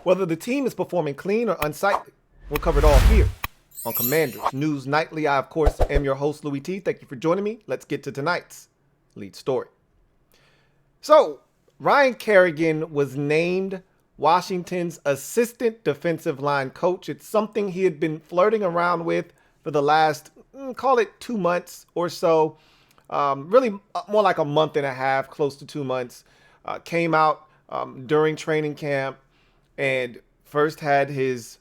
Whether the team is performing clean or unsightly, we'll cover it all here on Commanders News Nightly. I, of course, am your host, Louie T. Thank you for joining me. Let's get to tonight's lead story. So, Ryan Kerrigan was named Washington's assistant defensive line coach. It's something he had been flirting around with for the last, call it 2 months or so. Really more like a month and a half, close to 2 months. Came out during training camp and first had his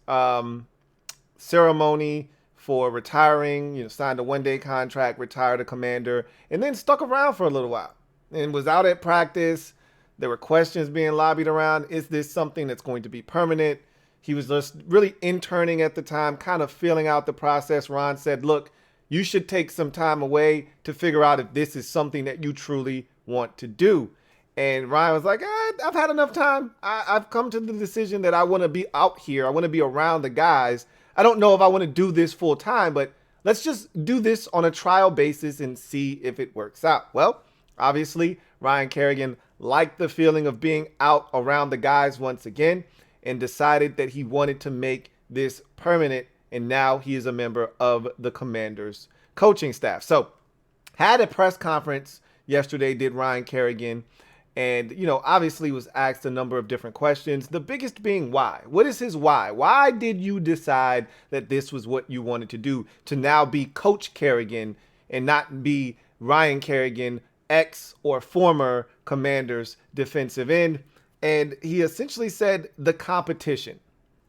ceremony for retiring, signed a one-day contract, retired a commander, and then stuck around for a little while and was out at practice. There were questions being lobbied around. Is this something that's going to be permanent? He was just really interning at the time, kind of feeling out the process. Ron said, look, you should take some time away to figure out if this is something that you truly want to do. And Ryan was like, I've had enough time. I've come to the decision that I want to be out here. I want to be around the guys. I don't know if I want to do this full time, but let's just do this on a trial basis and see if it works out. Well, obviously, Ryan Kerrigan liked the feeling of being out around the guys once again and decided that he wanted to make this permanent. And now he is a member of the Commanders coaching staff. So had a press conference yesterday, did Ryan Kerrigan. And, obviously was asked a number of different questions. The biggest being why? What is his why? Why did you decide that this was what you wanted to do, to now be Coach Kerrigan and not be Ryan Kerrigan, ex or former Commanders defensive end? And he essentially said the competition.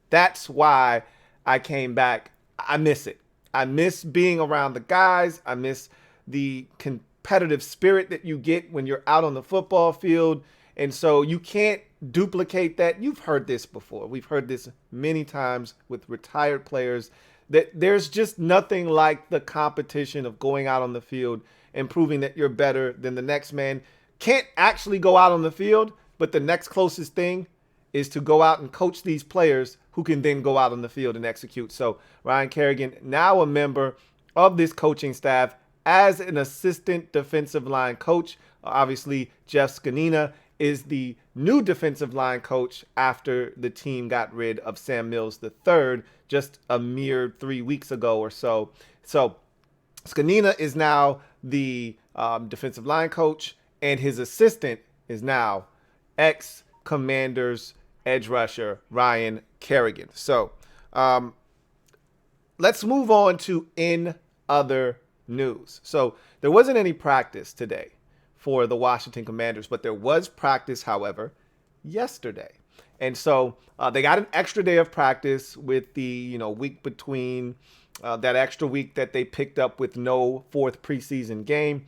That's why I came back. I miss it. I miss being around the guys. I miss the competitive spirit that you get when you're out on the football field. And so you can't duplicate that. You've heard this before. We've heard this many times with retired players, that there's just nothing like the competition of going out on the field and proving that you're better than the next man. Can't actually go out on the field, but the next closest thing is to go out and coach these players who can then go out on the field and execute. So Ryan Kerrigan, now a member of this coaching staff as an assistant defensive line coach. Obviously, Jeff Scanina is the new defensive line coach after the team got rid of Sam Mills III just a mere 3 weeks ago or so. So Scanina is now the defensive line coach, and his assistant is now ex-Commanders edge rusher Ryan Kerrigan. So let's move on to in other news. So there wasn't any practice today for the Washington Commanders, but there was practice, however, yesterday. And so they got an extra day of practice with the week between that extra week that they picked up with no fourth preseason game.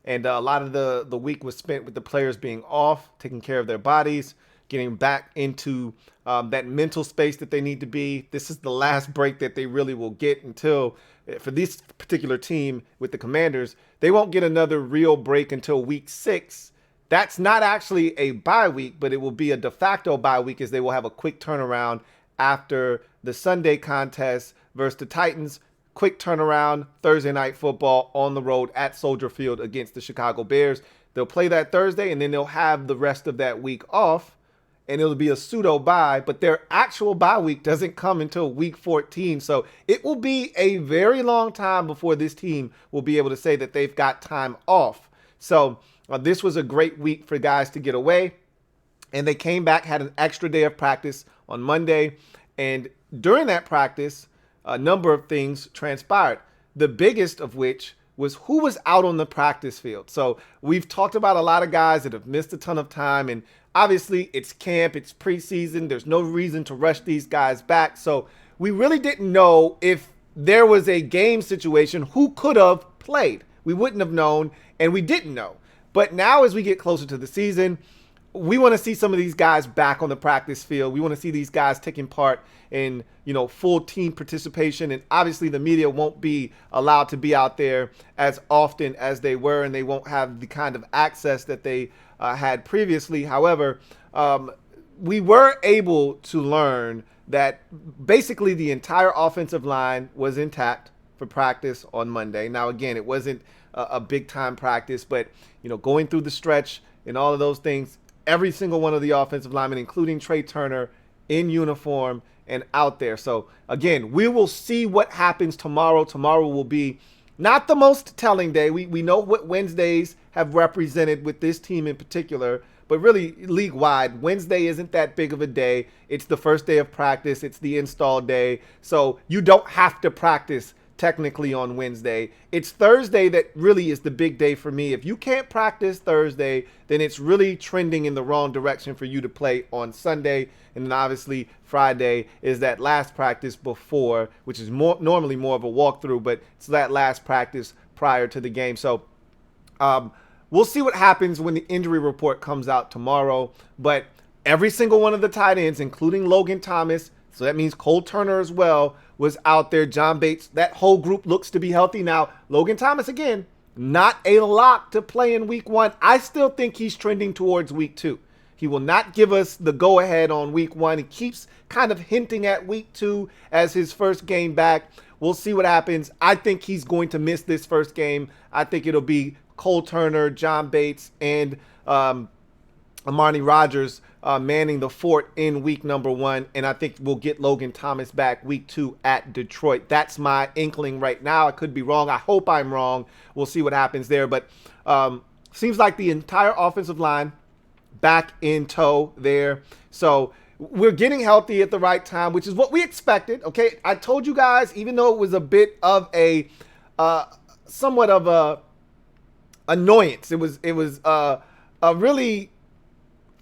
And a lot of the week was spent with the players being off, taking care of their bodies, getting back into that mental space that they need to be. This is the last break that they really will get until, for this particular team with the Commanders, they won't get another real break until week 6. That's not actually a bye week, but it will be a de facto bye week, as they will have a quick turnaround after the Sunday contest versus the Titans. Quick turnaround, Thursday night football on the road at Soldier Field against the Chicago Bears. They'll play that Thursday, and then they'll have the rest of that week off. And it'll be a pseudo bye, but their actual bye week doesn't come until week 14. So it will be a very long time before this team will be able to say that they've got time off. So this was a great week for guys to get away. And they came back, had an extra day of practice on Monday. And during that practice, a number of things transpired. The biggest of which was who was out on the practice field. So we've talked about a lot of guys that have missed a ton of time, and obviously it's camp, it's preseason. There's no reason to rush these guys back. So we really didn't know if there was a game situation who could have played. We wouldn't have known, and we didn't know. But now as we get closer to the season, we want to see some of these guys back on the practice field. We want to see these guys taking part in, full team participation. And obviously the media won't be allowed to be out there as often as they were, and they won't have the kind of access that they had previously. However, we were able to learn that basically the entire offensive line was intact for practice on Monday. Now, again, it wasn't a big time practice, but, going through the stretch and all of those things, every single one of the offensive linemen, including Trey Turner, in uniform and out there. So again, we will see what happens tomorrow. Tomorrow will be not the most telling day. We know what Wednesdays have represented with this team in particular, but really league-wide, Wednesday isn't that big of a day. It's the first day of practice. It's the install day. So you don't have to practice technically on Wednesday. It's Thursday that really is the big day for me. If you can't practice Thursday, then it's really trending in the wrong direction for you to play on Sunday. And then obviously Friday is that last practice before, which is normally more of a walkthrough, but it's that last practice prior to the game. So we'll see what happens when the injury report comes out tomorrow. But every single one of the tight ends, including Logan Thomas, so that means Cole Turner as well, was out there. John Bates, that whole group looks to be healthy. Now, Logan Thomas, again, not a lock to play in week 1. I still think he's trending towards week 2. He will not give us the go-ahead on week 1. He keeps kind of hinting at week 2 as his first game back. We'll see what happens. I think he's going to miss this first game. I think it'll be Cole Turner, John Bates, and Amani Rodgers manning the fort in week number 1, and I think we'll get Logan Thomas back week 2 at Detroit. That's my inkling right now. I could be wrong. I hope I'm wrong. We'll see what happens there, but seems like the entire offensive line back in tow there. So we're getting healthy at the right time, which is what we expected. Okay, I told you guys, even though it was a bit of a somewhat of a annoyance, it was a really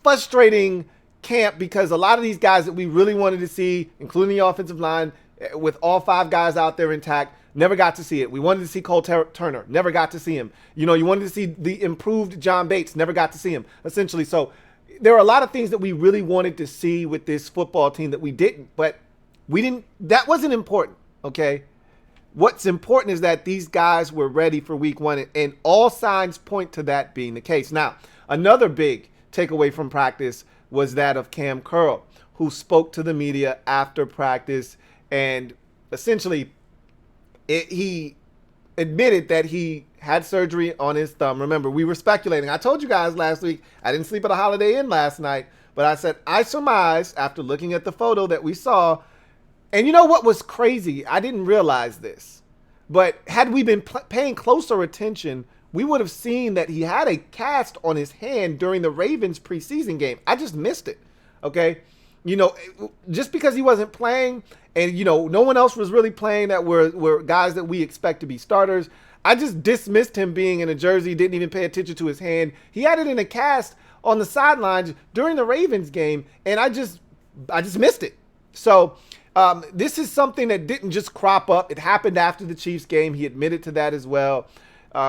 frustrating camp because a lot of these guys that we really wanted to see, including the offensive line, with all 5 guys out there intact, never got to see it. We wanted to see Cole Turner, never got to see him. You know, you wanted to see the improved John Bates, never got to see him, essentially. So there are a lot of things that we really wanted to see with this football team that we didn't, but we didn't. That wasn't important, okay? What's important is that these guys were ready for week 1, and all signs point to that being the case. Now, another big takeaway from practice was that of Cam Curl, who spoke to the media after practice, and essentially he admitted that he had surgery on his thumb. Remember, we were speculating. I told you guys last week, I didn't sleep at a Holiday Inn last night, but I said, I surmised after looking at the photo that we saw, and you know what was crazy? I didn't realize this, but had we been paying closer attention, we would have seen that he had a cast on his hand during the Ravens preseason game. I just missed it, okay? You know, just because he wasn't playing and, you know, no one else was really playing that were guys that we expect to be starters, I just dismissed him being in a jersey, didn't even pay attention to his hand. He had it in a cast on the sidelines during the Ravens game, and I just missed it. So this is something that didn't just crop up. It happened after the Chiefs game. He admitted to that as well.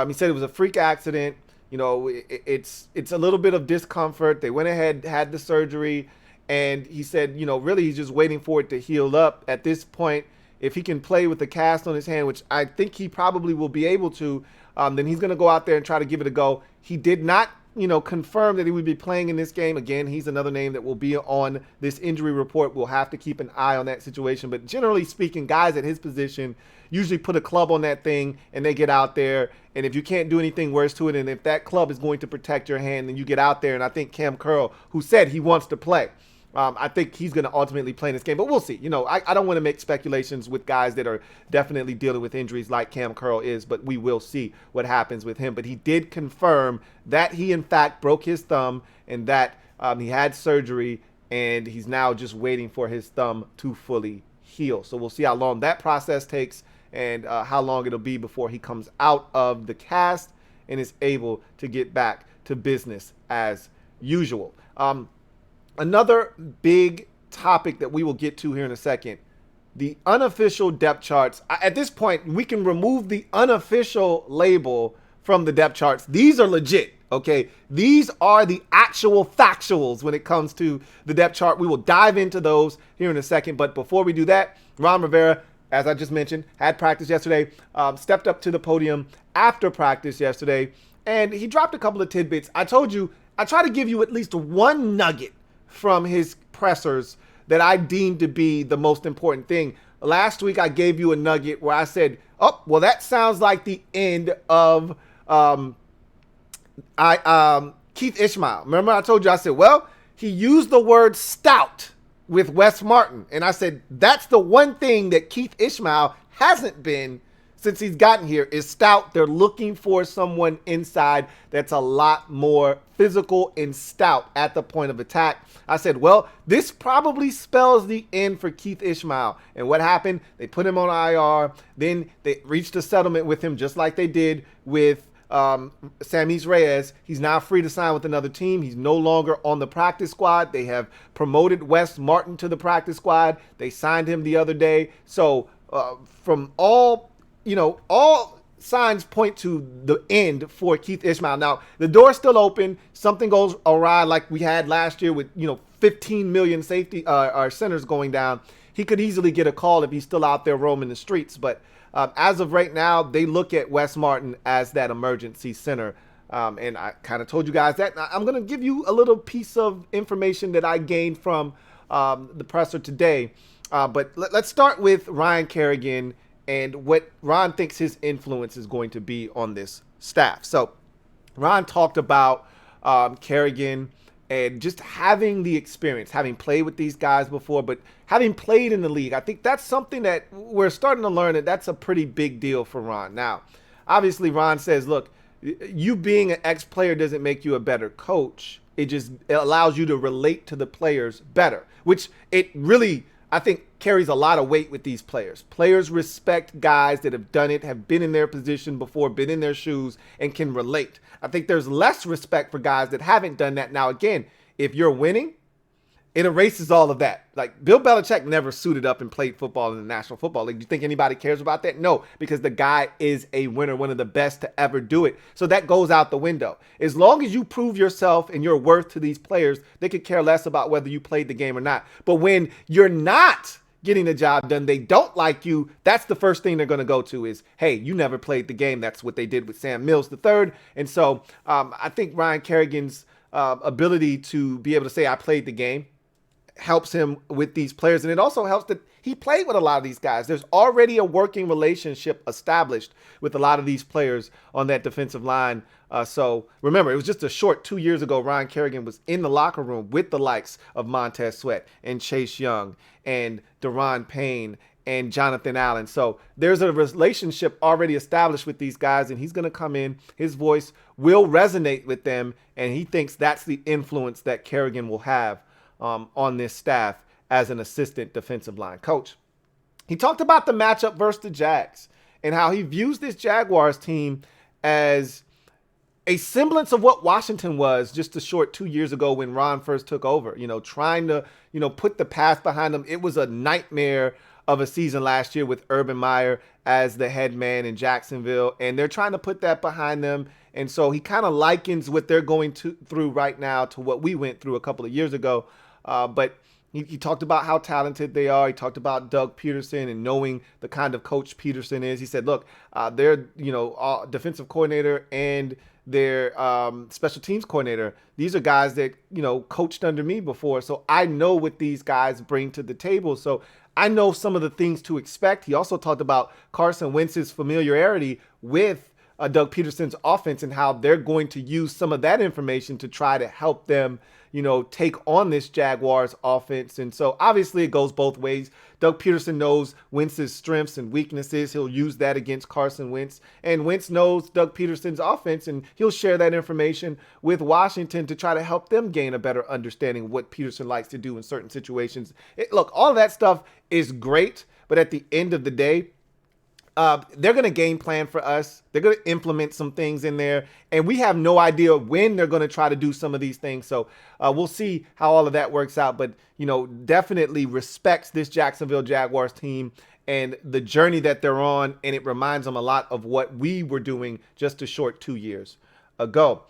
He said it was a freak accident. You know, it's a little bit of discomfort. They went ahead, had the surgery, and he said, you know, really he's just waiting for it to heal up. At this point, if he can play with the cast on his hand, which I think he probably will be able to, then he's going to go out there and try to give it a go. He did not, you know, confirm that he would be playing in this game. Again, he's another name that will be on this injury report. We'll have to keep an eye on that situation. But generally speaking, guys at his position usually put a club on that thing and they get out there. And if you can't do anything worse to it, and if that club is going to protect your hand, then you get out there. And I think Cam Curl, who said he wants to play, I think he's going to ultimately play in this game. But we'll see. You know, I don't want to make speculations with guys that are definitely dealing with injuries like Cam Curl is, but we will see what happens with him. But he did confirm that he, in fact, broke his thumb and that he had surgery, and he's now just waiting for his thumb to fully heal. So we'll see how long that process takes and how long it'll be before he comes out of the cast and is able to get back to business as usual. Another big topic that we will get to here in a second, the unofficial depth charts. At this point, we can remove the unofficial label from the depth charts. These are legit, okay? These are the actual factuals when it comes to the depth chart. We will dive into those here in a second. But before we do that, Ron Rivera, as I just mentioned, had practice yesterday, stepped up to the podium after practice yesterday, and he dropped a couple of tidbits. I told you, I try to give you at least one nugget from his pressers that I deemed to be the most important thing. Last week, I gave you a nugget where I said, oh, well, that sounds like the end of Keith Ishmael. Remember I told you, I said, well, he used the word stout with Wes Martin. And I said, that's the one thing that Keith Ishmael hasn't been since he's gotten here is stout. They're looking for someone inside that's a lot more physical and stout at the point of attack. I said, well, this probably spells the end for Keith Ishmael. And what happened? They put him on IR. Then they reached a settlement with him just like they did with Samis Reyes. He's now free to sign with another team. He's no longer on the practice squad. They have promoted Wes Martin to the practice squad. They signed him the other day. So from all signs point to the end for Keith Ishmael. Now, the door's still open. Something goes awry like we had last year with, 15 million safety our centers going down. He could easily get a call if he's still out there roaming the streets. But as of right now, they look at Wes Martin as that emergency center. And I kind of told you guys that. I'm going to give you a little piece of information that I gained from the presser today. But let's start with Ryan Kerrigan and what Ron thinks his influence is going to be on this staff. So Ron talked about Kerrigan and just having the experience, having played with these guys before, but having played in the league. I think that's something that we're starting to learn, that that's a pretty big deal for Ron. Now, obviously, Ron says, look, you being an ex-player doesn't make you a better coach. It allows you to relate to the players better, which it really, I think, carries a lot of weight with these players. Players respect guys that have done it, have been in their position before, been in their shoes, and can relate. I think there's less respect for guys that haven't done that. Now, again, if you're winning, it erases all of that. Like, Bill Belichick never suited up and played football in the National Football League. Do you think anybody cares about that? No, because the guy is a winner, one of the best to ever do it. So that goes out the window. As long as you prove yourself and your worth to these players, they could care less about whether you played the game or not. But when you're not getting the job done, they don't like you, that's the first thing they're going to go to is, hey, you never played the game. That's what they did with Sam Mills III. And so I think Ryan Kerrigan's ability to be able to say, I played the game, helps him with these players. And it also helps that he played with a lot of these guys. There's already a working relationship established with a lot of these players on that defensive line. So remember, it was just a short 2 years ago, Ryan Kerrigan was in the locker room with the likes of Montez Sweat and Chase Young and Deron Payne and Jonathan Allen. So there's a relationship already established with these guys, and he's going to come in. His voice will resonate with them, and he thinks that's the influence that Kerrigan will have on this staff as an assistant defensive line coach. He talked about the matchup versus the Jags and how he views this Jaguars team as a semblance of what Washington was just a short 2 years ago when Ron first took over, trying to, put the past behind them. It was a nightmare of a season last year with Urban Meyer as the head man in Jacksonville, and they're trying to put that behind them. And so he kind of likens what they're going through right now to what we went through a couple of years ago. But he talked about how talented they are. He talked about Doug Peterson and knowing the kind of coach Peterson is. He said, look, their defensive coordinator and their special teams coordinator, these are guys that, coached under me before. So I know what these guys bring to the table. So I know some of the things to expect. He also talked about Carson Wentz's familiarity with Doug Peterson's offense and how they're going to use some of that information to try to help them, take on this Jaguars offense. And so obviously it goes both ways. Doug Peterson knows Wentz's strengths and weaknesses. He'll use that against Carson Wentz. And Wentz knows Doug Peterson's offense, and he'll share that information with Washington to try to help them gain a better understanding of what Peterson likes to do in certain situations. Look, all of that stuff is great, but at the end of the day, they're going to game plan for us. They're going to implement some things in there, and we have no idea when they're going to try to do some of these things. So we'll see how all of that works out. But, definitely respects this Jacksonville Jaguars team and the journey that they're on, and it reminds them a lot of what we were doing just a short 2 years ago.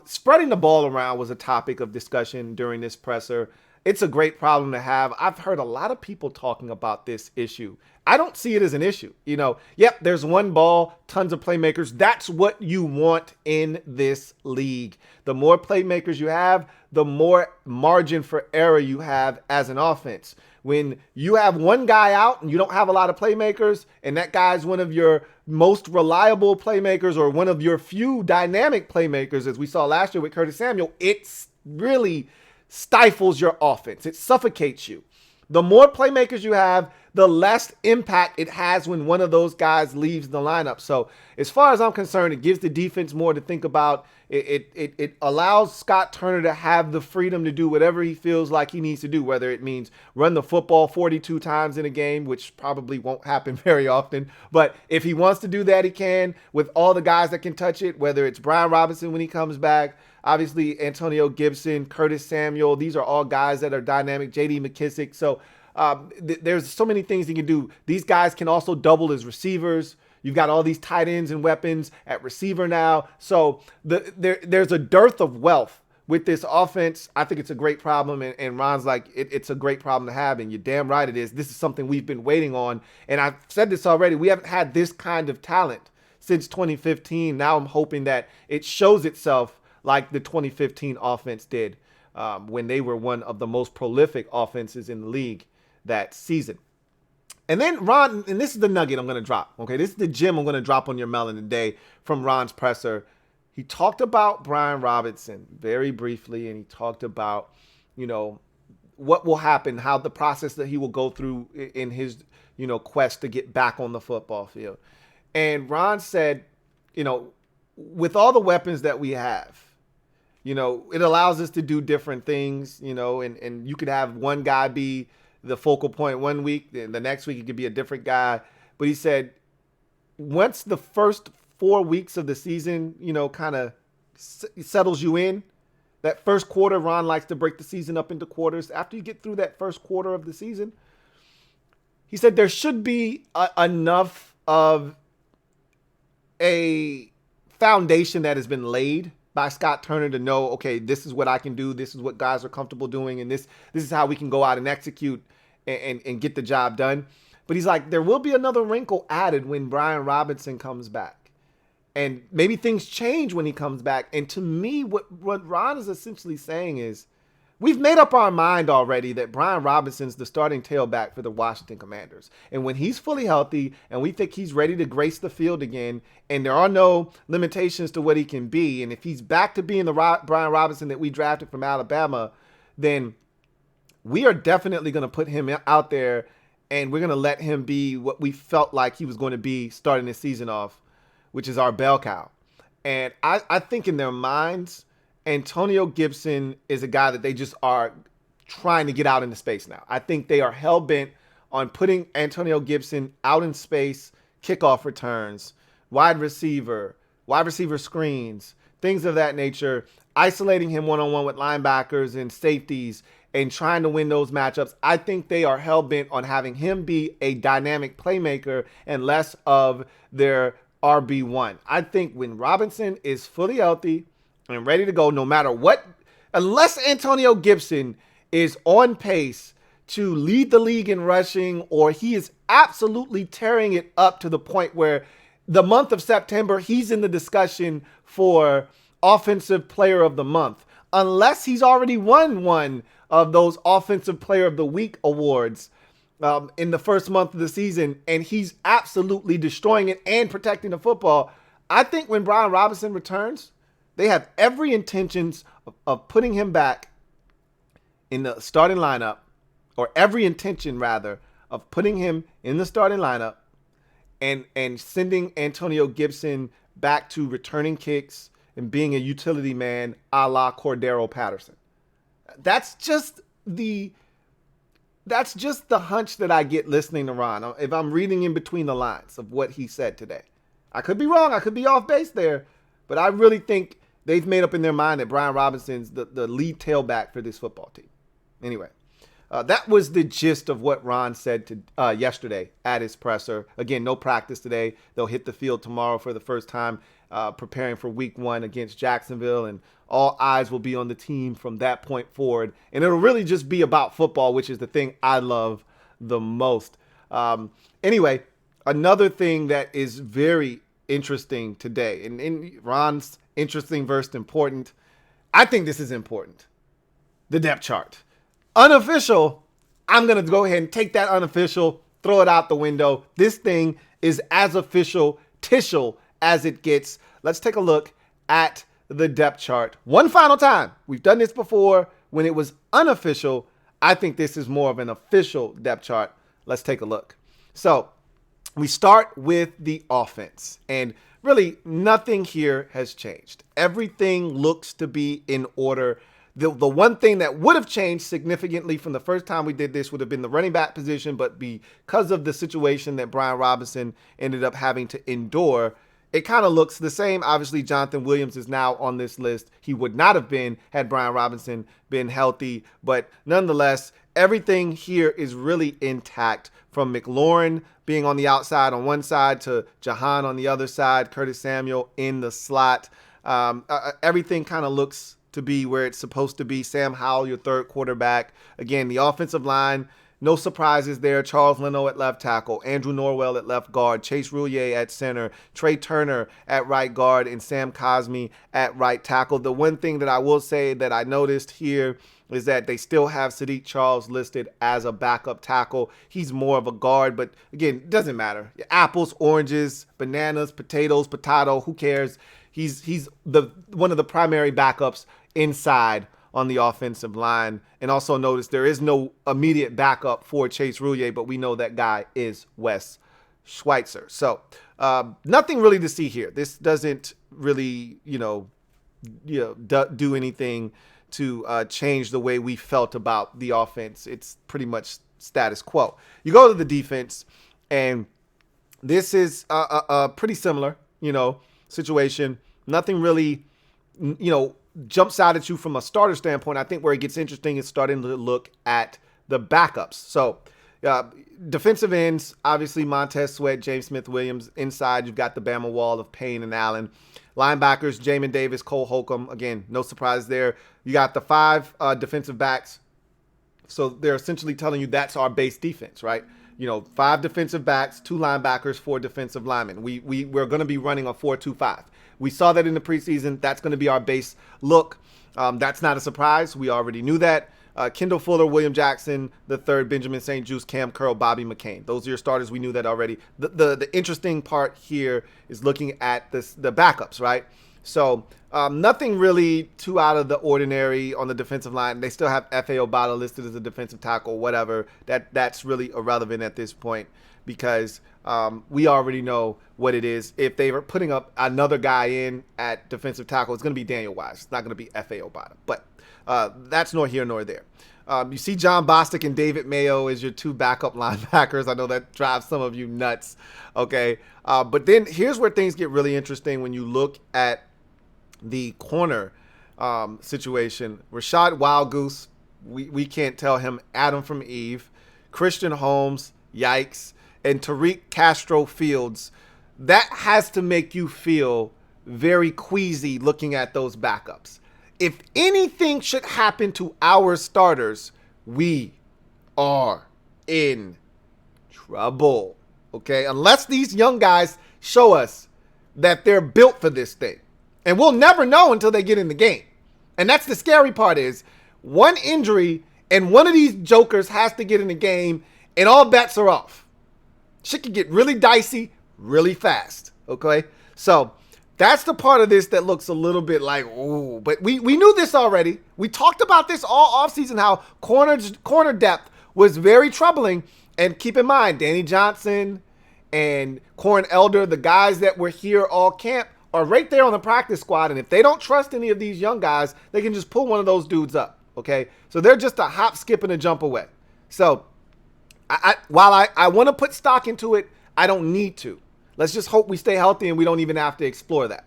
Spreading the ball around was a topic of discussion during this presser. It's a great problem to have. I've heard a lot of people talking about this issue. I don't see it as an issue. Yep, there's one ball, tons of playmakers. That's what you want in this league. The more playmakers you have, the more margin for error you have as an offense. When you have one guy out and you don't have a lot of playmakers, and that guy's one of your most reliable playmakers or one of your few dynamic playmakers, as we saw last year with Curtis Samuel, it's really stifles your offense. It suffocates you. the more playmakers you have, the less impact it has when one of those guys leaves the lineup. So as far as I'm concerned, it gives the defense more to think about. It allows Scott Turner to have the freedom to do whatever he feels like he needs to do, whether it means run the football 42 times in a game, which probably won't happen very often. But if he wants to do that, he can, with all the guys that can touch it, whether it's Brian Robinson when he comes back, obviously Antonio Gibson, Curtis Samuel. These are all guys that are dynamic. J.D. McKissick. So there's so many things he can do. These guys can also double as receivers. You've got all these tight ends and weapons at receiver now. So there's a dearth of wealth with this offense. I think it's a great problem. And Ron's like, it's a great problem to have. And you're damn right it is. This is something we've been waiting on. And I've said this already. We haven't had this kind of talent since 2015. Now I'm hoping that it shows itself like the 2015 offense did when they were one of the most prolific offenses in the league that season. And then Ron, and this is the nugget I'm going to drop, okay? This is the gem I'm going to drop on your melon today from Ron's presser. He talked about Brian Robinson very briefly, and he talked about, what will happen, how the process that he will go through in his, quest to get back on the football field. And Ron said, with all the weapons that we have, it allows us to do different things, and you could have one guy be the focal point one week, and the next week it could be a different guy. But he said, once the first 4 weeks of the season, kind of settles you in, that first quarter, Ron likes to break the season up into quarters. After you get through that first quarter of the season, he said there should be enough of a foundation that has been laid by Scott Turner to know, okay, this is what I can do. This is what guys are comfortable doing. And this is how we can go out and execute and get the job done. But he's like, there will be another wrinkle added when Brian Robinson comes back. And maybe things change when he comes back. And to me, what Ron is essentially saying is, we've made up our mind already that Brian Robinson's the starting tailback for the Washington Commanders. And when he's fully healthy and we think he's ready to grace the field again, and there are no limitations to what he can be, and if he's back to being the Brian Robinson that we drafted from Alabama, then we are definitely going to put him out there, and we're going to let him be what we felt like he was going to be starting the season off, which is our bell cow. And I think in their minds, Antonio Gibson is a guy that they just are trying to get out into space now. I think they are hell-bent on putting Antonio Gibson out in space, kickoff returns, wide receiver screens, things of that nature, isolating him one-on-one with linebackers and safeties and trying to win those matchups. I think they are hell-bent on having him be a dynamic playmaker and less of their RB1. I think when Robinson is fully healthy and ready to go, no matter what, unless Antonio Gibson is on pace to lead the league in rushing, or he is absolutely tearing it up to the point where the month of September, he's in the discussion for Offensive Player of the Month. Unless he's already won one of those Offensive Player of the Week awards in the first month of the season, and he's absolutely destroying it and protecting the football. I think when Brian Robinson returns, they have every intentions of putting him back in the starting lineup, or every intention, rather, of putting him in the starting lineup and sending Antonio Gibson back to returning kicks and being a utility man a la Cordero Patterson. That's just the hunch that I get listening to Ron, if I'm reading in between the lines of what he said today. I could be wrong. I could be off base there. But I really think they've made up in their mind that Brian Robinson's the lead tailback for this football team. Anyway, that was the gist of what Ron said yesterday at his presser. Again, no practice today. They'll hit the field tomorrow for the first time, preparing for week 1 against Jacksonville. And all eyes will be on the team from that point forward. And it'll really just be about football, which is the thing I love the most. Anyway, another thing that is very interesting today, and Ron's interesting versus important. I think this is important. The depth chart. Unofficial, I'm going to go ahead and take that unofficial, throw it out the window. This thing is as official as it gets. Let's take a look at the depth chart one final time. We've done this before when it was unofficial. I think this is more of an official depth chart. Let's take a look. So we start with the offense, and really nothing here has changed. Everything looks to be in order. The one thing that would have changed significantly from the first time we did this would have been the running back position, but because of the situation that Brian Robinson ended up having to endure, it kind of looks the same. Obviously, Jonathan Williams is now on this list. He would not have been had Brian Robinson been healthy, but nonetheless, everything here is really intact, from McLaurin being on the outside on one side to Jahan on the other side, Curtis Samuel in the slot. Everything kind of looks to be where it's supposed to be. Sam Howell, your third quarterback. Again, the offensive line, no surprises there. Charles Leno at left tackle, Andrew Norwell at left guard, Chase Roulier at center, Trey Turner at right guard, and Sam Cosmi at right tackle. The one thing that I will say that I noticed here is that they still have Sadiq Charles listed as a backup tackle. He's more of a guard, but again, it doesn't matter. Apples, oranges, bananas, potatoes, potato, who cares? He's one of the primary backups inside on the offensive line. And also notice there is no immediate backup for Chase Roulier, but we know that guy is Wes Schweitzer. So nothing really to see here. This doesn't really, do anything to change the way we felt about the offense. It's pretty much status quo. You go to the defense, and this is a pretty similar, situation. Nothing really, jumps out at you from a starter standpoint. I think where it gets interesting is starting to look at the backups. So defensive ends, obviously Montez Sweat, James Smith-Williams. Inside, you've got the Bama wall of Payne and Allen. Linebackers, Jamin Davis, Cole Holcomb. Again, no surprise there. You got the 5 defensive backs. So they're essentially telling you that's our base defense, right? 5 defensive backs, 2 linebackers, 4 defensive linemen. We're going to be running a 4-2-5. We saw that in the preseason. That's going to be our base look. That's not a surprise. We already knew that. Kendall Fuller, William Jackson, the third, Benjamin St. Juste, Cam Curl, Bobby McCain. Those are your starters. We knew that already. The interesting part here is looking at the backups, right? So nothing really too out of the ordinary on the defensive line. They still have F.A. Obata listed as a defensive tackle, whatever. That's really irrelevant at this point because we already know what it is. If they were putting up another guy in at defensive tackle, it's going to be Daniel Wise. It's not going to be F.A. Obata. But that's nor here nor there. You see John Bostic and David Mayo as your 2 backup linebackers. I know that drives some of you nuts, okay? But then here's where things get really interesting when you look at the corner situation. Rashad Wildgoose, we can't tell him Adam from Eve. Christian Holmes, yikes. And Tariq Castro Fields. That has to make you feel very queasy looking at those backups. If anything should happen to our starters, we are in trouble, okay? Unless these young guys show us that they're built for this thing. And we'll never know until they get in the game. And that's the scary part is one injury and one of these jokers has to get in the game and all bets are off. Shit can get really dicey really fast, okay? So that's the part of this that looks a little bit like, ooh, but we knew this already. We talked about this all offseason, how corner depth was very troubling. And keep in mind, Danny Johnson and Corn Elder, the guys that were here all camp, are right there on the practice squad. And if they don't trust any of these young guys, they can just pull one of those dudes up, okay? So they're just a hop, skip, and a jump away. So while I want to put stock into it, I don't need to. Let's just hope we stay healthy and we don't even have to explore that.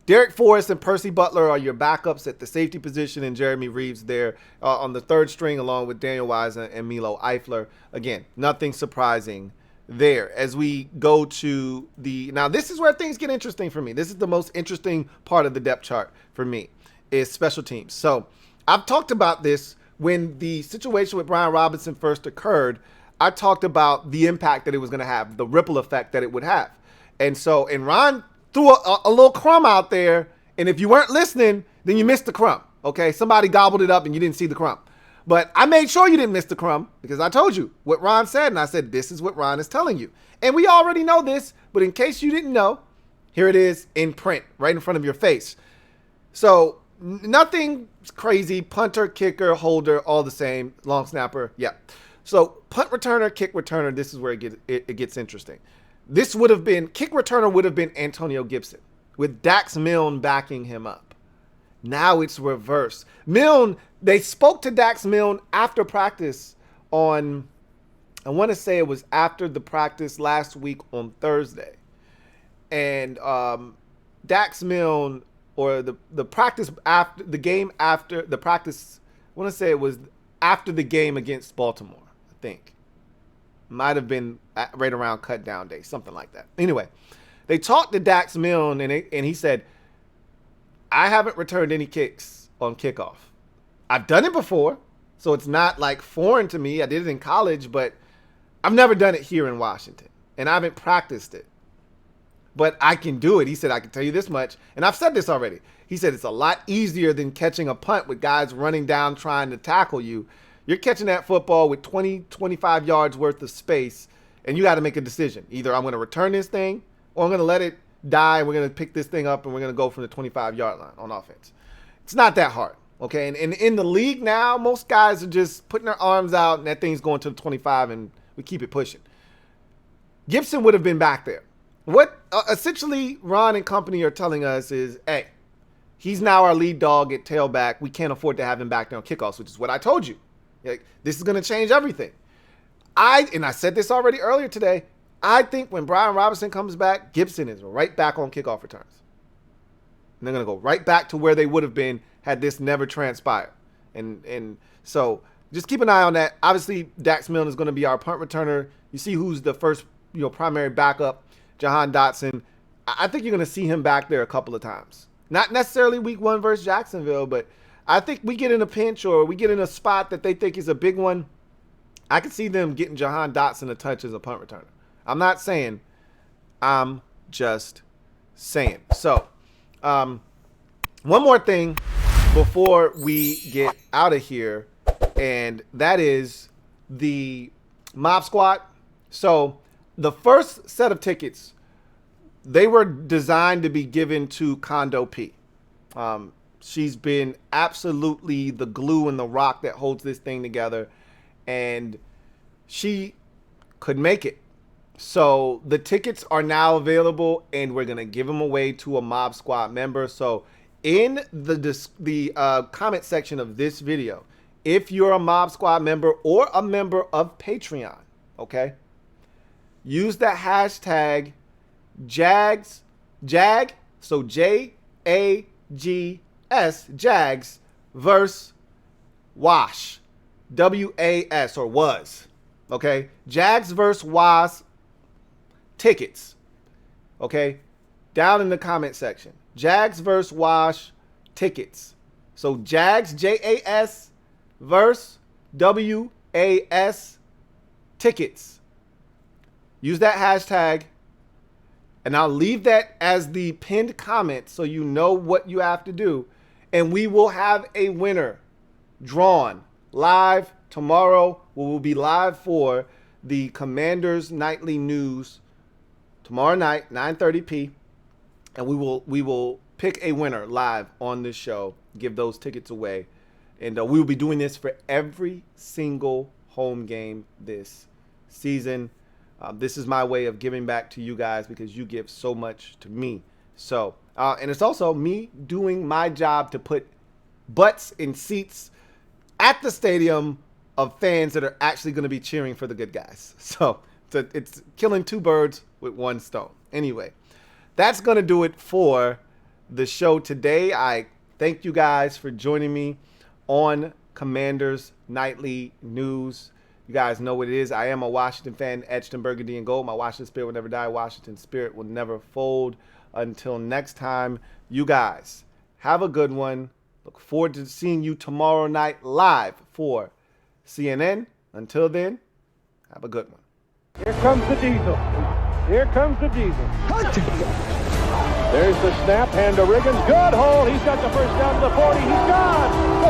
Derek Forrest and Percy Butler are your backups at the safety position, and Jeremy Reeves there on the third string along with Daniel Wise and Milo Eifler. Again, nothing surprising there. As we go to now this is where things get interesting for me. This is the most interesting part of the depth chart for me is special teams. So I've talked about this when the situation with Brian Robinson first occurred. I talked about the impact that it was going to have, the ripple effect that it would have. And Ron threw a little crumb out there, and if you weren't listening, then you missed the crumb, okay? Somebody gobbled it up and you didn't see the crumb. But I made sure you didn't miss the crumb because I told you what Ron said, and I said, this is what Ron is telling you. And we already know this, but in case you didn't know, here it is in print right in front of your face. So Nothing crazy. Punter, kicker, holder, all the same. Long snapper, yeah. So punt returner, kick returner, this is where it gets interesting. This would have been, kick returner would have been Antonio Gibson with Dax Milne backing him up. Now it's reverse. Milne, they spoke to Dax Milne after practice on, I want to say it was after the practice last week on Thursday. And Dax Milne, or the practice after the game, after the practice, I want to say it was after the game against Baltimore, I think. Might have been right around cut down day, something like that. Anyway, they talked to Dax Milne, and he said, I haven't returned any kicks on kickoff. I've done it before, so it's not like foreign to me. I did it in college, but I've never done it here in Washington, and I haven't practiced it. But I can do it. He said, I can tell you this much, and I've said this already. He said it's a lot easier than catching a punt with guys running down trying to tackle you. You're catching that football with 20, 25 yards worth of space, and you got to make a decision. Either I'm going to return this thing, or I'm going to let it die, and we're going to pick this thing up, and we're going to go from the 25-yard line on offense. It's not that hard, okay? And in the league now, most guys are just putting their arms out, and that thing's going to the 25, and we keep it pushing. Gibson would have been back there. What essentially Ron and company are telling us is, hey, he's now our lead dog at tailback. We can't afford to have him back there on kickoffs, which is what I told you. Like, this is going to change everything. And I said this already earlier today, I think when Brian Robinson comes back, Gibson is right back on kickoff returns. And they're going to go right back to where they would have been had this never transpired. And so just keep an eye on that. Obviously, Dax Milne is going to be our punt returner. You see who's the first, primary backup, Jahan Dotson. I think you're going to see him back there a couple of times. Not necessarily week 1 versus Jacksonville, but I think we get in a pinch or we get in a spot that they think is a big one. I can see them getting Jahan Dotson a touch as a punt returner. I'm not saying. I'm just saying. So, one more thing before we get out of here, and that is the Mob Squad. So, the first set of tickets, they were designed to be given to Condo P. She's been absolutely the glue and the rock that holds this thing together, and she could make it. So the tickets are now available, and we're going to give them away to a Mob Squad member. So in the comment section of this video, if you're a Mob Squad member or a member of Patreon, okay, use that hashtag JAGS, so JAGS, Jags versus Wash, WAS, or was, okay? Jags versus Was tickets, okay? Down in the comment section. Jags versus Wash tickets. So Jags, JAS versus WAS tickets. Use that hashtag, and I'll leave that as the pinned comment so you know what you have to do. And we will have a winner drawn live tomorrow. We will be live for the Commanders Nightly News tomorrow night, 9:30 p. And we will pick a winner live on this show, give those tickets away. And we will be doing this for every single home game this season. This is my way of giving back to you guys because you give so much to me. So, and it's also me doing my job to put butts in seats at the stadium of fans that are actually going to be cheering for the good guys. So it's killing two birds with one stone. Anyway, that's going to do it for the show today. I thank you guys for joining me on Commanders Nightly News. You guys know what it is. I am a Washington fan, etched in burgundy and gold. My Washington spirit will never die. Washington spirit will never fold. Until next time, you guys have a good one. Look forward to seeing you tomorrow night live for CNN. Until then, have a good one. Here comes the diesel. Here comes the diesel. There's the snap. Hand to Riggins. Good hole. He's got the first down to the 40. He's gone.